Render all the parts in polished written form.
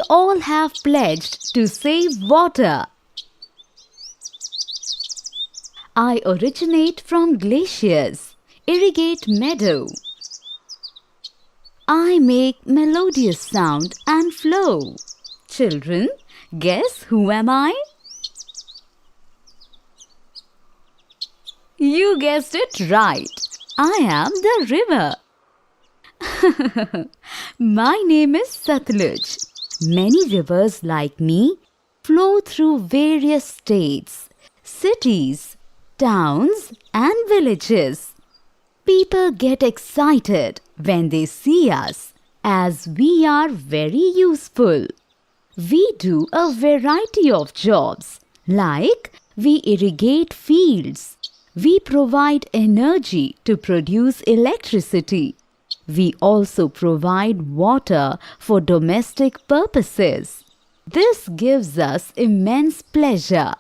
all have pledged to save water. I originate from glaciers, irrigate meadow. I make melodious sound and flow. Children, guess who am I? You guessed it right. I am the river. My name is Satluj. Many rivers like me flow through various states, cities, towns and villages. People get excited when they see us as we are very useful. We do a variety of jobs like we irrigate fields. We provide energy to produce electricity. We also provide water for domestic purposes. This gives us immense pleasure.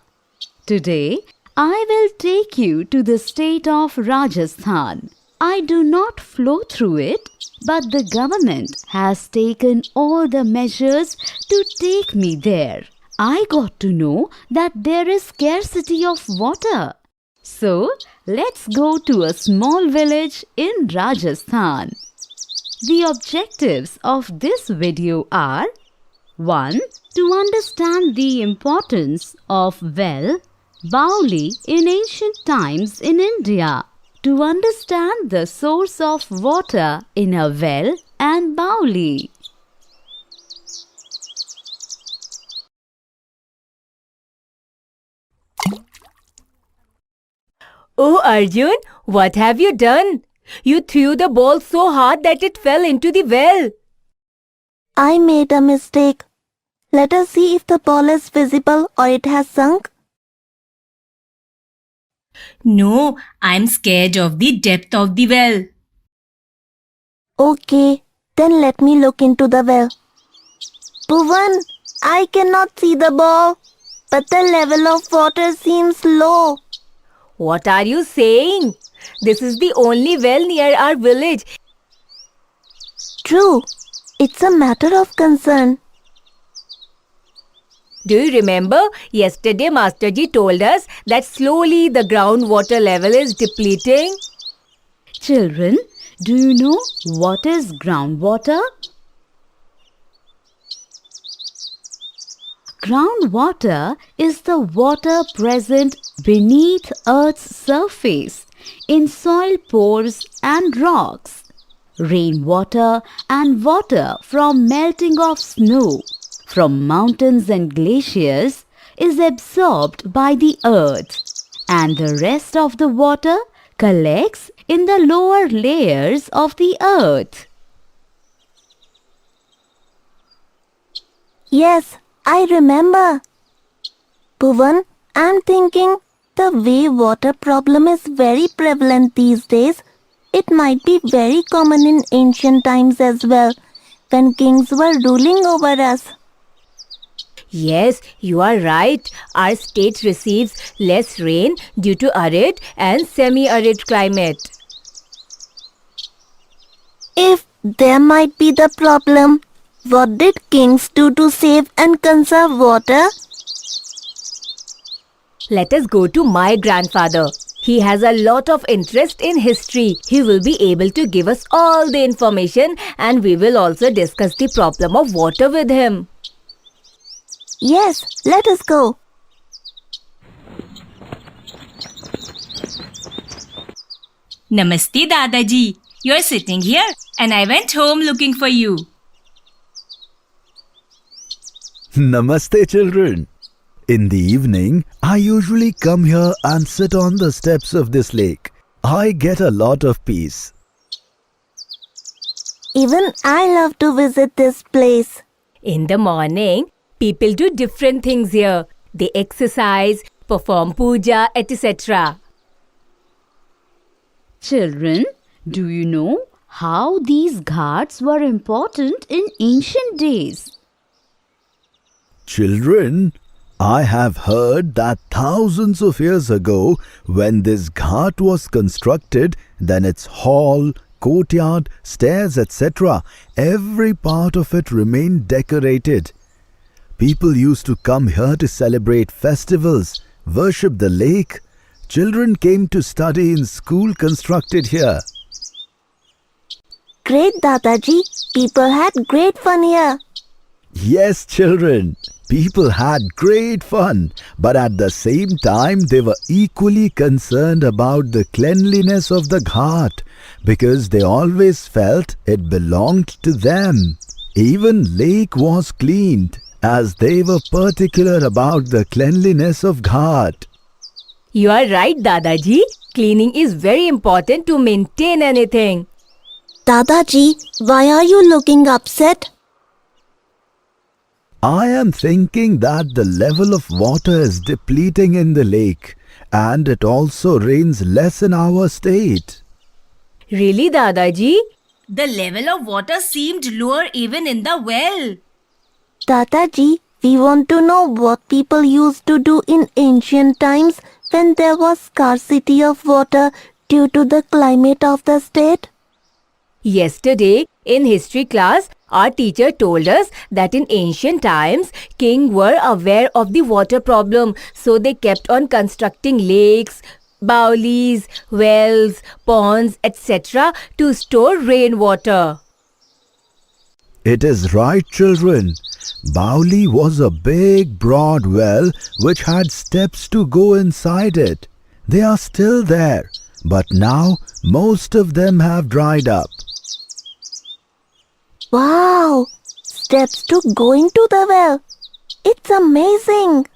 Today, I will take you to the state of Rajasthan. I do not flow through it, but the government has taken all the measures to take me there. I got to know that there is scarcity of water. So, let's go to a small village in Rajasthan. The objectives of this video are 1. To understand the importance of well, Bauli in ancient times in India. To understand the source of water in a well and Bauli. Oh Arjun, what have you done? You threw the ball so hard that it fell into the well. I made a mistake. Let us see if the ball is visible or it has sunk. No, I'm scared of the depth of the well. Okay, then let me look into the well. Bhuvan, I cannot see the ball, but the level of water seems low. What are you saying? This is the only well near our village. True, it's a matter of concern. Do you remember? Yesterday Masterji told us that slowly the groundwater level is depleting. Children, do you know what is groundwater? Groundwater is the water present beneath Earth's surface, in soil pores and rocks. Rainwater and water from melting of snow from mountains and glaciers is absorbed by the earth, and the rest of the water collects in the lower layers of the earth. Yes, I remember. Bhuvan, I'm thinking the way water problem is very prevalent these days, it might be very common in ancient times as well, when kings were ruling over us. Yes, you are right. Our state receives less rain due to arid and semi-arid climate. If there might be the problem, what did kings do to save and conserve water? Let us go to my grandfather. He has a lot of interest in history. He will be able to give us all the information, and we will also discuss the problem of water with him. Yes, let us go. Namaste, Dadaji. You're sitting here and I went home looking for you. Namaste, children. In the evening, I usually come here and sit on the steps of this lake. I get a lot of peace. Even I love to visit this place. In the morning, people do different things here. They exercise, perform puja, etc. Children, do you know how these ghats were important in ancient days? Children, I have heard that thousands of years ago, when this ghat was constructed, then its hall, courtyard, stairs, etc., every part of it remained decorated. People used to come here to celebrate festivals, worship the lake. Children came to study in school constructed here. Great, Dadaji. People had great fun here. Yes, children, people had great fun, but at the same time they were equally concerned about the cleanliness of the ghat because they always felt it belonged to them. Even lake was cleaned as they were particular about the cleanliness of ghat. You are right, Dadaji. Cleaning is very important to maintain anything. Dadaji, why are you looking upset? I am thinking that the level of water is depleting in the lake and it also rains less in our state. Really, Dadaji? The level of water seemed lower even in the well. Dadaji, we want to know what people used to do in ancient times when there was scarcity of water due to the climate of the state. Yesterday, in history class, our teacher told us that in ancient times, kings were aware of the water problem, so they kept on constructing lakes, bowlis, wells, ponds, etc. to store rainwater. It is right, children. Bauli was a big, broad well which had steps to go inside it. They are still there, but now most of them have dried up. Wow! Steps to going to the well. It's amazing.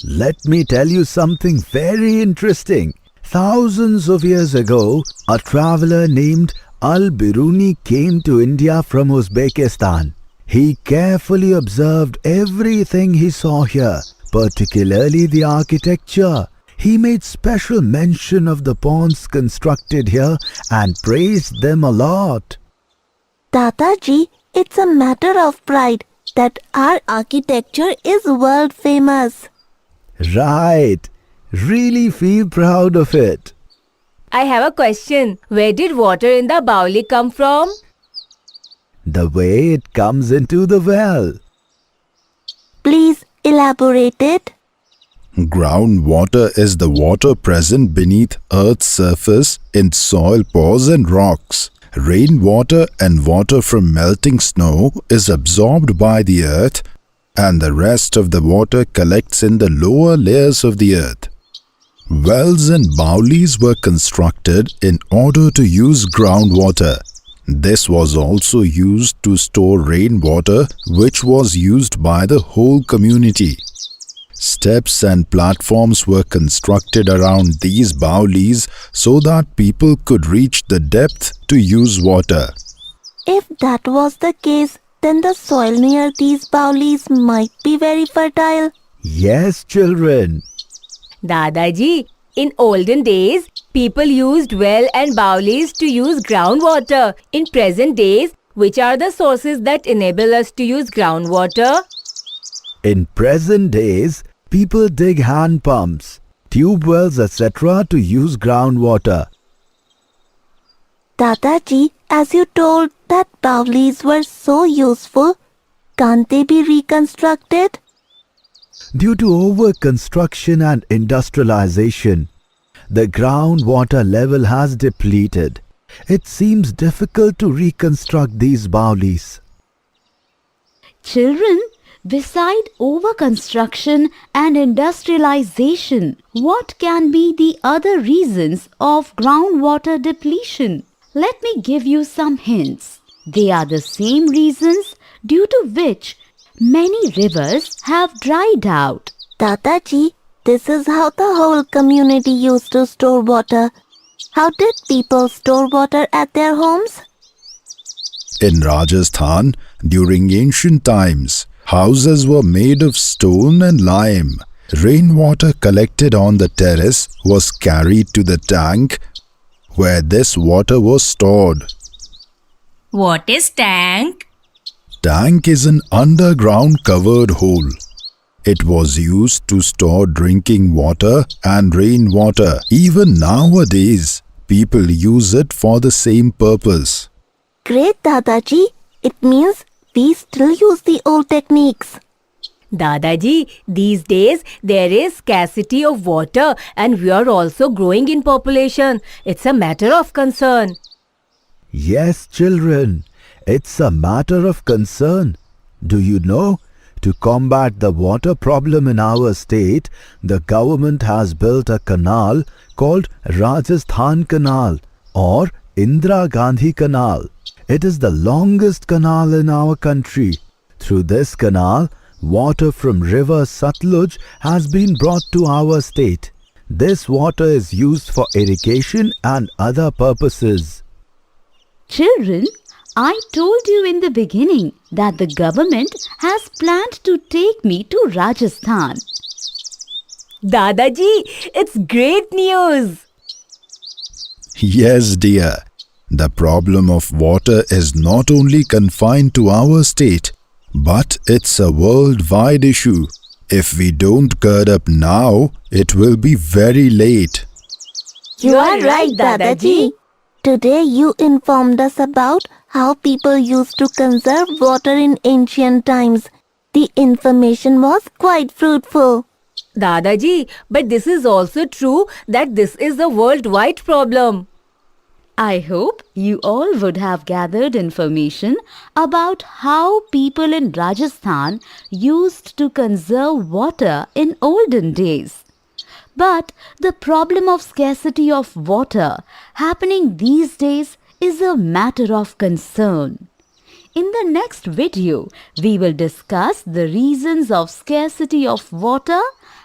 Let me tell you something very interesting. Thousands of years ago, a traveler named Al-Biruni came to India from Uzbekistan. He carefully observed everything he saw here, particularly the architecture. He made special mention of the ponds constructed here and praised them a lot. Dadaji, it's a matter of pride that our architecture is world famous. Right. Really feel proud of it. I have a question. Where did water in the bauli come from? The way it comes into the well. Please elaborate it. Groundwater is the water present beneath Earth's surface in soil pores and rocks. Rainwater and water from melting snow is absorbed by the earth, and the rest of the water collects in the lower layers of the earth. Wells and bowlis were constructed in order to use groundwater. This was also used to store rainwater, which was used by the whole community. Steps and platforms were constructed around these bowlis so that people could reach the depth to use water. If that was the case, then the soil near these bowlis might be very fertile. Yes, children. Dadaji, in olden days, people used well and bowlis to use groundwater. In present days, which are the sources that enable us to use groundwater? In present days, people dig hand pumps, tube wells, etc. to use groundwater. Dadaji, as you told that bowlis were so useful, can't they be reconstructed? Due to over-construction and industrialization, the groundwater level has depleted. It seems difficult to reconstruct these bowlis. Children, beside over-construction and industrialization, what can be the other reasons of groundwater depletion? Let me give you some hints. They are the same reasons due to which many rivers have dried out. Dadaji, this is how the whole community used to store water. How did people store water at their homes? In Rajasthan, during ancient times, houses were made of stone and lime. Rainwater collected on the terrace was carried to the tank where this water was stored. What is tank? Tank is an underground covered hole. It was used to store drinking water and rainwater. Even nowadays, people use it for the same purpose. Great, Dadaji. It means we still use the old techniques. Dadaji, these days there is scarcity of water and we are also growing in population. It's a matter of concern. Yes, children, it's a matter of concern. Do you know? To combat the water problem in our state, the government has built a canal called Rajasthan Canal or Indira Gandhi Canal. It is the longest canal in our country. Through this canal, water from river Satluj has been brought to our state. This water is used for irrigation and other purposes. Children, I told you in the beginning that the government has planned to take me to Rajasthan. Dadaji, it's great news. Yes, dear. The problem of water is not only confined to our state, but it's a worldwide issue. If we don't gird up now, it will be very late. You are right, Dadaji. Today you informed us about how people used to conserve water in ancient times. The information was quite fruitful. Dadaji, but this is also true that this is a worldwide problem. I hope you all would have gathered information about how people in Rajasthan used to conserve water in olden days. But the problem of scarcity of water happening these days is a matter of concern. In the next video, we will discuss the reasons of scarcity of water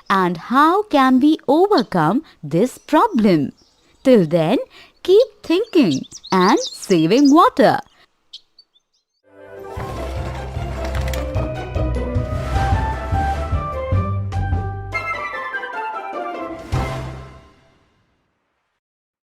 and how can we overcome this problem. Till then, keep thinking and saving water.